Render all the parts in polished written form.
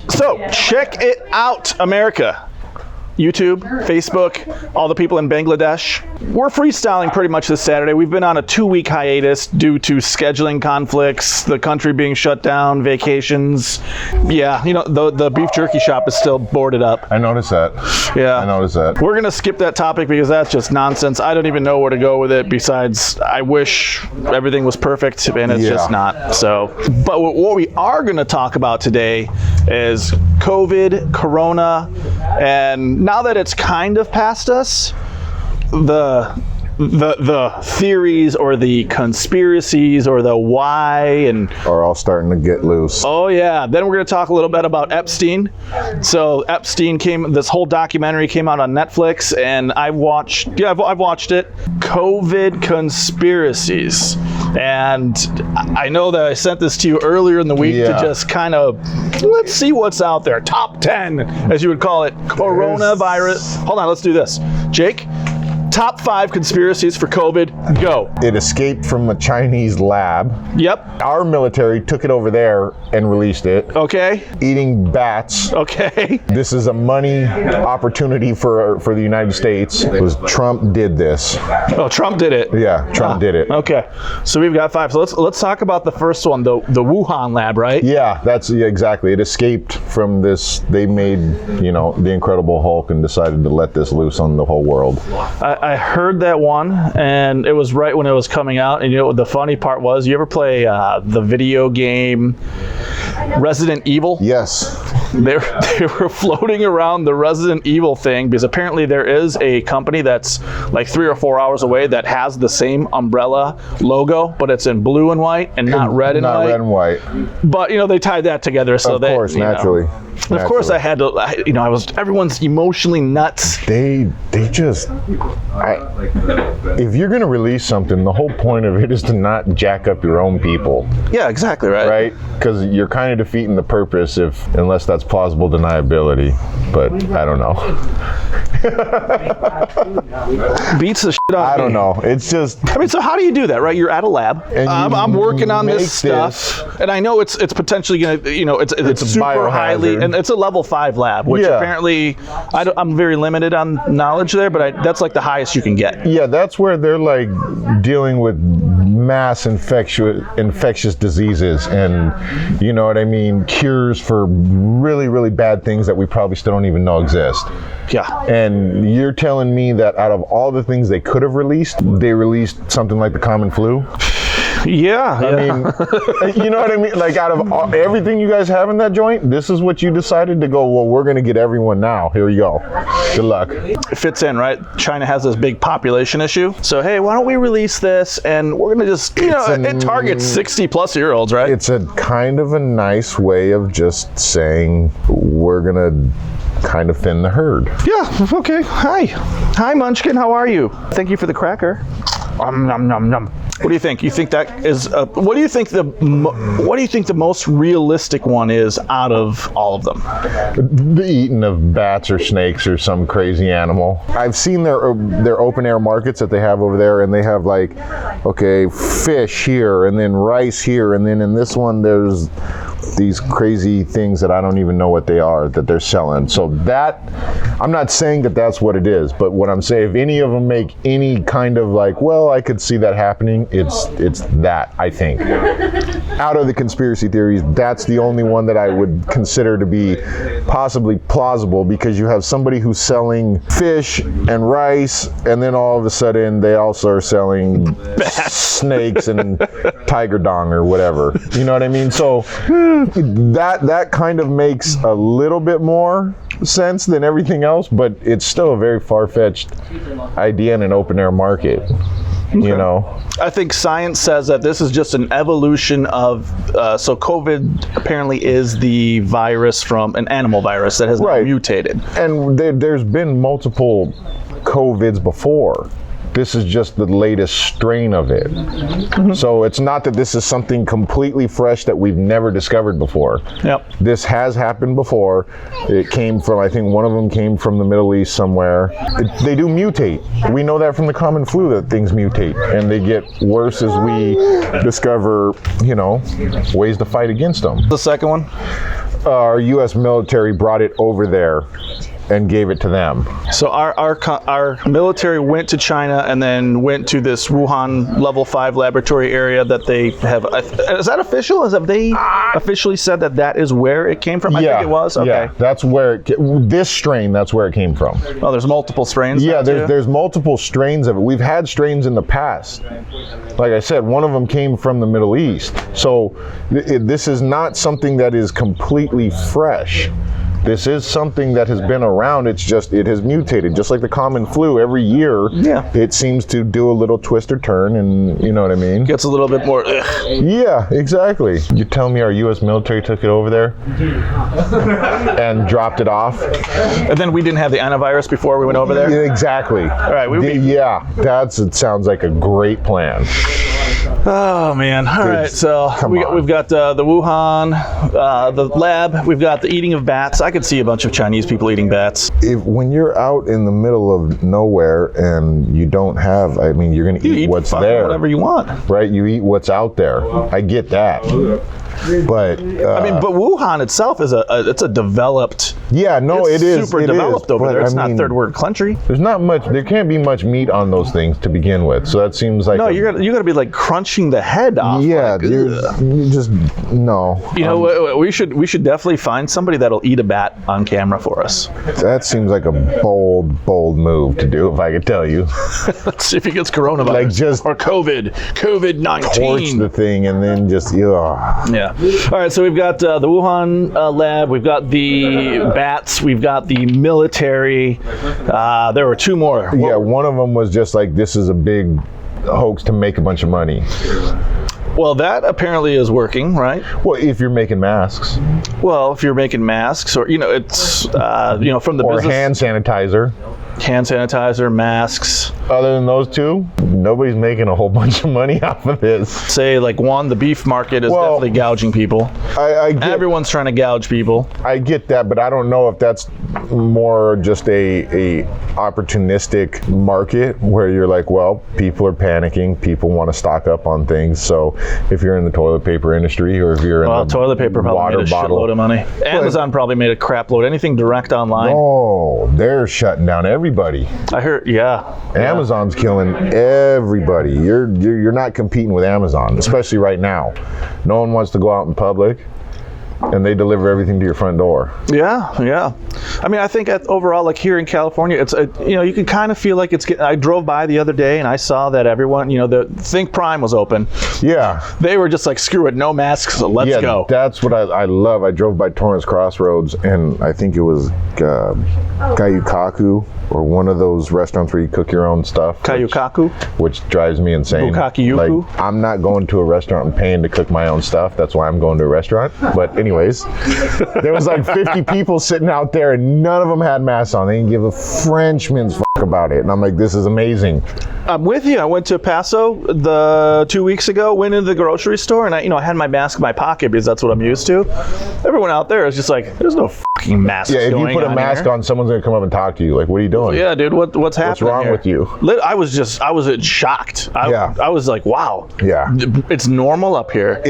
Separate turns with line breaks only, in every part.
So check it out, America. YouTube, Facebook, all the people in Bangladesh. We're freestyling pretty much this Saturday. We've been on a 2-week hiatus due to scheduling conflicts, the country being shut down, vacations. Yeah, you know, the beef jerky shop is still boarded up.
I noticed that.
Yeah.
I noticed that.
We're gonna skip that topic because that's just nonsense. I don't even know where to go with it besides I wish everything was perfect and it's just not. So, but what we are gonna talk about today is COVID, Corona, and now that it's kind of past us, the theories or the conspiracies or the why and
are all starting to get loose.
Oh yeah. Then we're going to talk a little bit about Epstein. So Epstein this whole documentary came out on Netflix and I've watched it. COVID Conspiracies. And I know that I sent this to you earlier in the week to just kind of, let's see what's out there. Top 10, as you would call it, coronavirus. Hold on, let's do this. Jake, top 5 conspiracies for COVID, go.
It escaped from a Chinese lab.
Yep.
Our military took it over there and released it.
Okay.
Eating bats.
Okay.
This is a money opportunity for the United States. It was Trump did this.
Oh, Trump did it.
Yeah, Trump did it.
Okay. So we've got 5. So let's talk about the first one, the Wooooo Haaaan lab, right?
Yeah, exactly. It escaped from this. They made, the Incredible Hulk and decided to let this loose on the whole world.
I heard that one, and it was right when it was coming out. And you know what the funny part was? You ever play the video game Resident Evil?
Yes.
They were floating around the Resident Evil thing because apparently there is a company that's like 3 or 4 hours away that has the same umbrella logo, but it's in blue and white and not red and white.
Not red and white.
But they tied that together, so
of course, naturally.
And of course, I had to. Everyone's emotionally nuts.
They just. If you're going to release something, the whole point of it is to not jack up your own people.
Yeah, exactly right.
Right? Because you're kind of defeating the purpose unless that's plausible deniability. But I don't know.
Beats the shit out of me.
I don't know. It's just.
So how do you do that, right? You're at a lab. And I'm working on this stuff, and I know it's potentially going to, it's super highly, and it's a level 5 lab, which apparently I'm very limited on knowledge there, but that's like the highest you can get.
Yeah, that's where they're like dealing with mass infectious diseases and, you know what I mean, cures for really, really bad things that we probably still don't even know exist.
Yeah.
And you're telling me that out of all the things they could have released, they released something like the common flu?
Yeah.
I mean, you know what I mean? Like out of everything you guys have in that joint, this is what you decided to go, well, we're going to get everyone now. Here you go. Good luck.
It fits in, right? China has this big population issue. So, hey, why don't we release this? And we're going to just, it targets 60-plus-year-olds, right?
It's a kind of a nice way of just saying we're going to kind of thin the herd.
Yeah, okay. Hi, Munchkin. How are you? Thank you for the cracker. Nom, nom, nom. What do you think? You think that is? What do you think the most realistic one is out of all of them?
The eating of bats or snakes or some crazy animal. I've seen their open air markets that they have over there, and they have like, fish here, and then rice here, and then in this one there's these crazy things that I don't even know what they are that they're selling. So that, I'm not saying that that's what it is, but what I'm saying, if any of them make any kind of like, well, I could see that happening, it's that, I think. Out of the conspiracy theories, that's the only one that I would consider to be possibly plausible, because you have somebody who's selling fish and rice, and then all of a sudden they also are selling snakes and tiger dong or whatever. You know what I mean? So that kind of makes a little bit more sense than everything else, but it's still a very far-fetched idea in an open-air market. Okay.
I think science says that this is just an evolution of, so COVID apparently is the virus from an animal virus that has now mutated.
And there's been multiple COVIDs before. This is just the latest strain of it. So it's not that this is something completely fresh that we've never discovered before.
Yep.
This has happened before. It came from, I think one of them came from the Middle East somewhere. They do mutate. We know that from the common flu, that things mutate and they get worse as we discover, you know, ways to fight against them.
The second one?
Our U.S. military brought it over there and gave it to them.
So our military went to China and then went to this Wuhan level 5 laboratory area that they have. Is that official? Have they officially said that that is where it came from? I think it was. Okay.
Yeah, that's where this strain. That's where it came from.
Oh, there's multiple strains.
Yeah, there's multiple strains of it. We've had strains in the past. Like I said, one of them came from the Middle East. So this is not something that is completely fresh. This is something that has been around. It's just, it has mutated. Just like the common flu, every year it seems to do a little twist or turn, and you know what I mean?
Gets a little bit more ugh.
Yeah, exactly. You tell me our U.S. military took it over there and dropped it off?
And then we didn't have the antivirus before we went over there?
Yeah, exactly. All
right,
it sounds like a great plan.
Oh man! All right, so we've got the Wuhan, the lab. We've got the eating of bats. I could see a bunch of Chinese people eating bats.
When you're out in the middle of nowhere and you don't have, I mean, you're going to eat what's there.
Whatever you want.
Right? You eat what's out there. I get that. But
I mean, but Wuhan itself is it's a developed.
Yeah, no, it is
super developed over there. It's not third world country.
There's not much. There can't be much meat on those things to begin with. So that seems like
you gotta be like crunching the head off.
Yeah, you just no.
You know, we should definitely find somebody that'll eat a bat on camera for us.
That seems like a bold move to do, if I could tell you.
Let's see if he gets coronavirus.
Like just
or COVID-19.
Torch the thing and then just
Yeah. All right, so we've got the Wuhan lab, we've got the bats, we've got the military. There were two more.
Yeah, one of them was just like, this is a big hoax to make a bunch of money.
Well, that apparently is working, right?
Well, if you're making masks.
Well, if you're making masks, or it's from the
or
business.
Hand sanitizer,
masks.
Other than those two, nobody's making a whole bunch of money off of this.
Say, like, the beef market is definitely gouging people. Everyone's trying to gouge people.
I get that, but I don't know if that's more just a opportunistic market where you're like, well, people are panicking, people want to stock up on things. So if you're in the toilet paper industry, or if you're in the
toilet paper probably
water
made a
bottle,
shitload of money. Amazon probably made a crap load. Anything direct online.
Oh, they're shutting down everybody.
I heard,
Amazon's killing everybody. You're not competing with Amazon, especially right now. No one wants to go out in public, and they deliver everything to your front door.
Yeah. I mean, I think overall, like here in California, it's you can kind of feel like it's getting. I drove by the other day and I saw that everyone, the Think Prime was open.
Yeah.
They were just like, screw it, no masks, so let's go.
That's what I love. I drove by Torrance Crossroads, and I think it was Kayukaku, or one of those restaurants where you cook your own stuff.
Kayukaku?
Which drives me insane.
Bukakiyuku?
Like, I'm not going to a restaurant and paying to cook my own stuff. That's why I'm going to a restaurant. But anyways, there was like 50 people sitting out there and none of them had masks on. They didn't give a Frenchman's f*** about it. And I'm like, this is amazing.
I'm with you. I went to Paso 2 weeks ago, went into the grocery store, and I had my mask in my pocket because that's what I'm used to. Everyone out there is just like, there's no fucking mask going on.
Yeah, if you put a mask on, someone's going to come up and talk to you. Like, what are you doing?
Yeah, dude, what's happening?
What's wrong
here?
with you?
I was shocked. I was like, wow.
Yeah.
It's normal up here.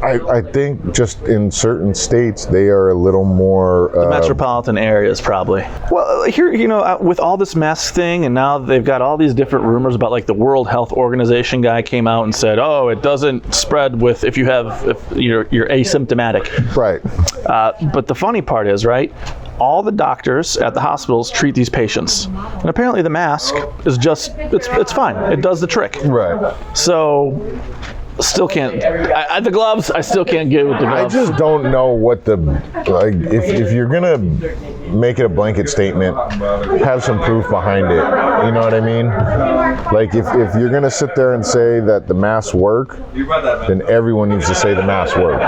I think just in certain states, they are a little more...
the metropolitan areas, probably. Well, here, with all this mask thing, and now they've got all these different rumors about, like, the World Health Organization guy came out and said, oh, it doesn't spread if you're asymptomatic.
Right.
But the funny part is, right, all the doctors at the hospitals treat these patients. And apparently the mask is just, it's fine. It does the trick.
Right.
So... Still can't. The gloves, I still can't get with the gloves.
I just don't know what if you're gonna make it a blanket statement, have some proof behind it. You know what I mean? Like if you're gonna sit there and say that the masks work, then everyone needs to say the masks work.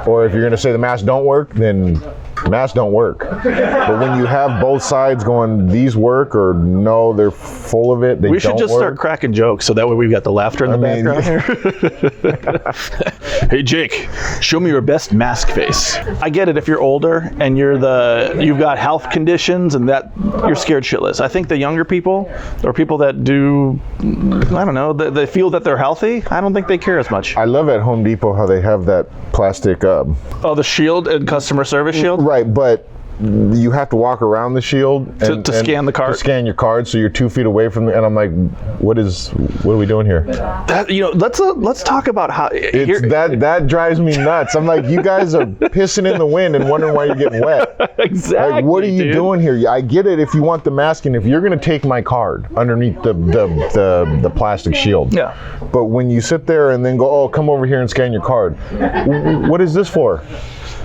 Or if you're gonna say the masks don't work, then masks don't work. But when you have both sides going, these work or no, they're full of it, they don't work.
We should just start cracking jokes so that way we've got the laughter in the background here. Hey Jake, show me your best mask face. I get it if you're older and you've got health conditions and that you're scared shitless. I think the younger people or people that do, I don't know, they feel that they're healthy, I don't think they care as much.
I love at Home Depot how they have that plastic
oh, the shield and customer service shield?
Right, but you have to walk around the shield
to scan the card.
To scan your card, so you're 2 feet away from the, and I'm like, what are we doing here?
That, let's talk about how
that drives me nuts. I'm like, you guys are pissing in the wind and wondering why you're getting wet.
Exactly.
Like, what are you doing here? I get it if you want the mask and if you're gonna take my card underneath the plastic shield.
Yeah.
But when you sit there and then go, oh, come over here and scan your card. What is this for?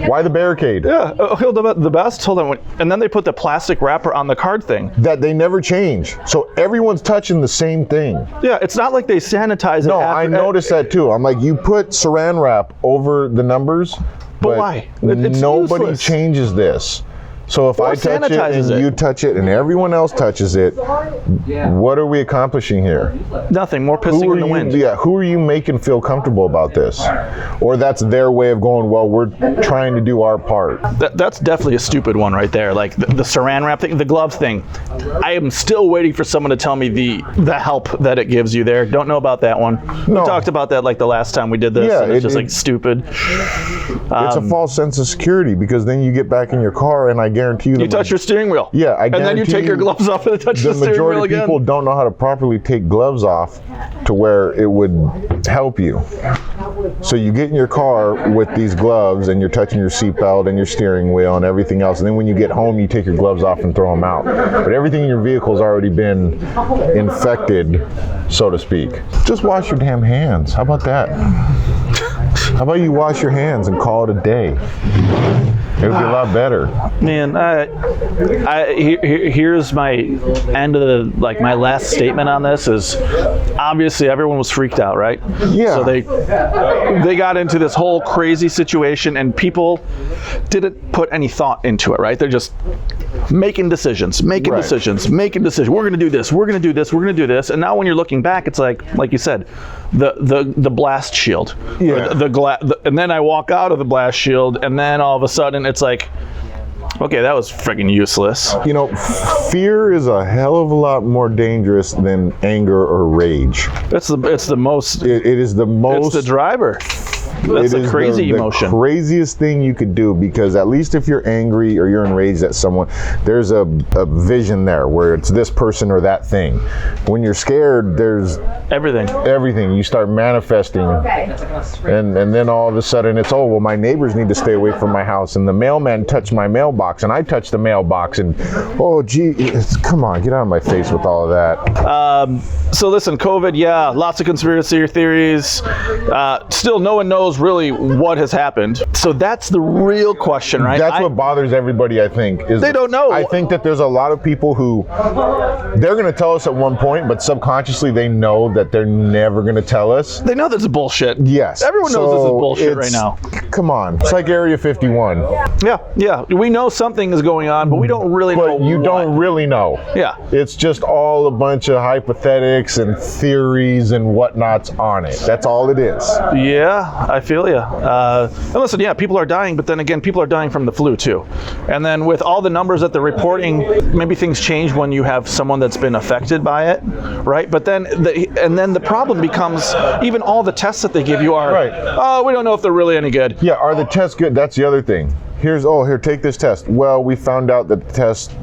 Why the barricade?
Yeah, the best. Hold on, and then they put the plastic wrapper on the card thing.
That they never change. So everyone's touching the same thing.
Yeah, it's not like they sanitize it.
No, I noticed that too. I'm like, you put Saran wrap over the numbers, but
why?
Nobody
useless.
Changes this. So if I touch it and you touch it and everyone else touches it, what are we accomplishing here?
Nothing. More pissing in the wind.
Yeah, who are you making feel comfortable about this? Or that's their way of going, well, we're trying to do our part.
That's definitely a stupid one right there. Like the Saran wrap thing, the gloves thing. I am still waiting for someone to tell me the help that it gives you there. Don't know about that one.
No.
We talked about that like the last time we did this, and it's just like stupid.
It's a false sense of security because then you get back in your car and I guarantee you
touch your steering wheel.
Yeah, I guarantee
and then you take your gloves off and touch the steering wheel again.
The majority of people don't know how to properly take gloves off to where it would help you. So you get in your car with these gloves and you're touching your seatbelt and your steering wheel and everything else, and then when you get home you take your gloves off and throw them out. But everything in your vehicle's already been infected, so to speak. Just wash your damn hands. How about that? How about you wash your hands and call it a day? It would be a lot better.
Man, here's my end of my last statement on this is obviously everyone was freaked out, right?
Yeah.
So they got into this whole crazy situation and people didn't put any thought into it, right? They're just making decisions. We're going to do this. We're going to do this. We're going to do this. And now when you're looking back, it's like you said, the blast shield.
Yeah.
And then I walk out of the blast shield, and then all of a sudden it's like, okay, that was freaking useless.
You know, fear is a hell of a lot more dangerous than anger or rage.
It's the most.
It is the most.
It's the driver. That's a crazy emotion.
The craziest thing you could do, because at least if you're angry or you're enraged at someone, there's a vision there where it's this person or that thing. When you're scared, there's everything. You start manifesting, and then all of a sudden it's, oh well, my neighbors need to stay away from my house, and the mailman touched my mailbox, and I touched the mailbox, and oh gee, come on, get out of my face with all of that.
So listen, COVID, yeah, lots of conspiracy theories. Still, no one knows really what has happened. So that's the real question, right?
That's what bothers everybody, I think. Is
they don't know.
I think that there's a lot of people who, they're going to tell us at one point, but subconsciously they know that they're never going to tell us.
They know this is bullshit.
Yes.
Everyone knows this is bullshit right now.
Come on. It's like Area 51.
Yeah. We know something is going on, but we don't really know.
But you don't really know.
Yeah.
It's just all a bunch of hypothetics and theories and whatnots on it. That's all it is.
Yeah, I feel you. And listen, yeah, people are dying, but then again, people are dying from the flu too. And then with all the numbers that they're reporting, maybe things change when you have someone that's been affected by it, right? But then the problem becomes even all the tests that they give you are, oh, we don't know if they're really any good.
Yeah, are the tests good? That's the other thing. Here, take this test. Well, we found out that the tests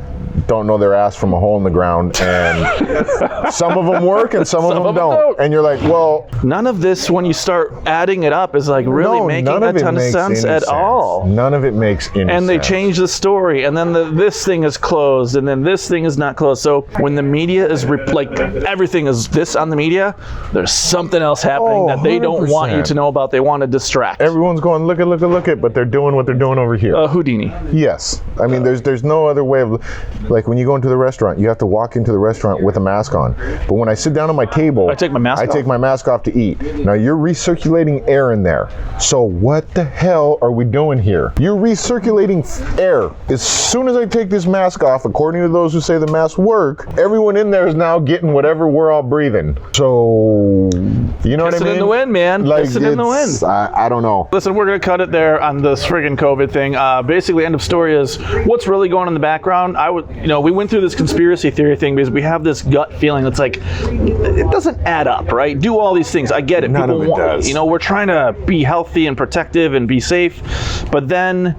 don't know their ass from a hole in the ground, and some of them work and some of them don't. And you're like, well,
none of this, when you start adding it up, is like really making a ton of sense at all.
None of it makes any sense.
And they change the story, and then this thing is closed, and then this thing is not closed. So when the media is everything is this on the media, there's something else happening that they don't want you to know about. They want to distract.
Everyone's going, look it, but they're doing what they're doing over here.
Houdini.
Yes. I mean, there's no other way of. Like when you go into the restaurant, you have to walk into the restaurant with a mask on. But when I sit down at my table,
I take my mask
off to eat. Now you're recirculating air in there. So what the hell are we doing here? You're recirculating air. As soon as I take this mask off, according to those who say the masks work, everyone in there is now getting whatever we're all breathing. So, you know what I mean?
Listen in the wind, man.
Like,
Listen in the wind.
I don't know.
Listen, we're going to cut it there on this friggin' COVID thing. Basically, end of story is what's really going on in the background. We went through this conspiracy theory thing because we have this gut feeling. It's like, it doesn't add up, right? Do all these things. I get it.
None of it does.
We're trying to be healthy and protective and be safe. But then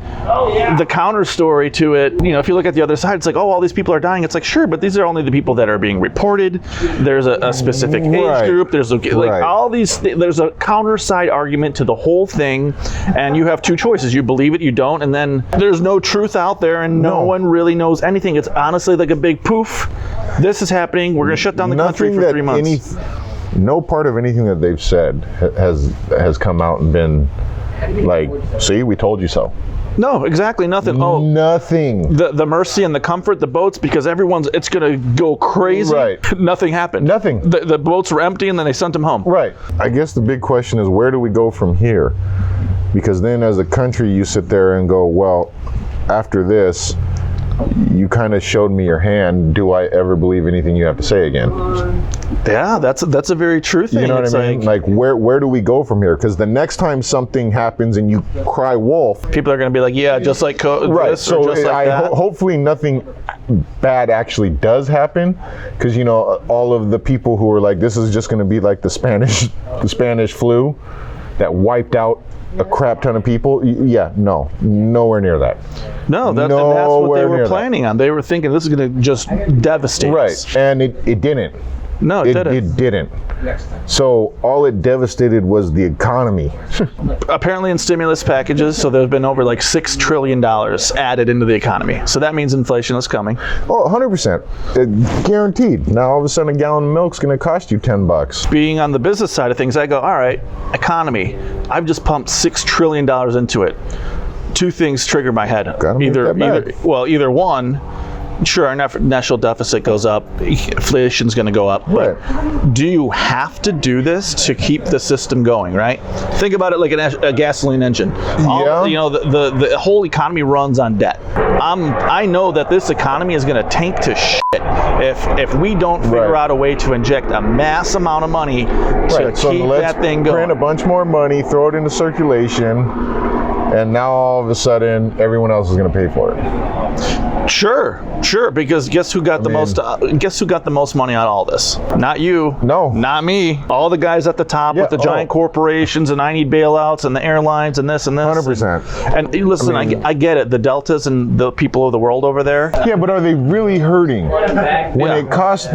the counter story to it, if you look at the other side, it's like, oh, all these people are dying. It's like, sure, but these are only the people that are being reported. There's a specific age group. There's all these. There's a counter side argument to the whole thing, and you have two choices: you believe it, you don't, and then there's no truth out there, and no one really knows anything. It's honestly like a big poof. This is happening. We're going to shut down the country for 3 months.
No part of anything that they've said has come out and been like, see, we told you so.
No, exactly nothing. Oh,
nothing.
The mercy and the comfort, the boats, because it's going to go crazy.
Right.
Nothing happened.
Nothing.
The boats were empty and then they sent them home.
Right. I guess the big question is, where do we go from here? Because then as a country, you sit there and go, well, after this, you kind of showed me your hand. Do I ever believe anything you have to say again?
Yeah, that's a very true thing.
You know what I mean? Like where do we go from here? Because the next time something happens and you cry wolf,
people are going to be like, yeah, just like
right. So
just like that.
Hopefully nothing bad actually does happen, because all of the people who are like, this is just going to be like the Spanish flu that wiped out a crap ton of people. Yeah, no, nowhere near that.
No, that's what they were planning on. They were thinking this is going to just devastate us.
Right, and it didn't.
No, it didn't.
It didn't. So all it devastated was the economy.
Apparently in stimulus packages, so there's been over like $6 trillion added into the economy. So that means inflation is coming.
Oh, 100%. Guaranteed. Now all of a sudden a gallon of milk's going to cost you $10.
Being on the business side of things, I go, all right, economy. I've just pumped $6 trillion into it. Two things trigger my head. Either one, sure, our national deficit goes up, inflation's going to go up, but do you have to do this to keep the system going, right? Think about it like a gasoline engine. The whole economy runs on debt. I know that this economy is going to tank to shit if we don't figure out a way to inject a mass amount of money to keep that thing going.
Print a bunch more money, throw it into circulation, and now all of a sudden everyone else is going to pay for it.
Sure. Because guess who got the most? Guess who got the most money on all this? Not you.
No.
Not me. All the guys at the top with the giant corporations and I need bailouts and the airlines and this and this.
100%.
And listen, I get it. The deltas and the people of the world over there.
Yeah, but are they really hurting? When it costs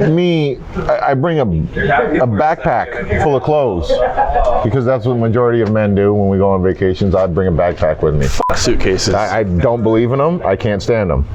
me, I bring a backpack full of clothes, because that's what the majority of men do when we go on vacations. I bring a backpack with me.
Fuck suitcases.
I don't believe in them. I can't stand them.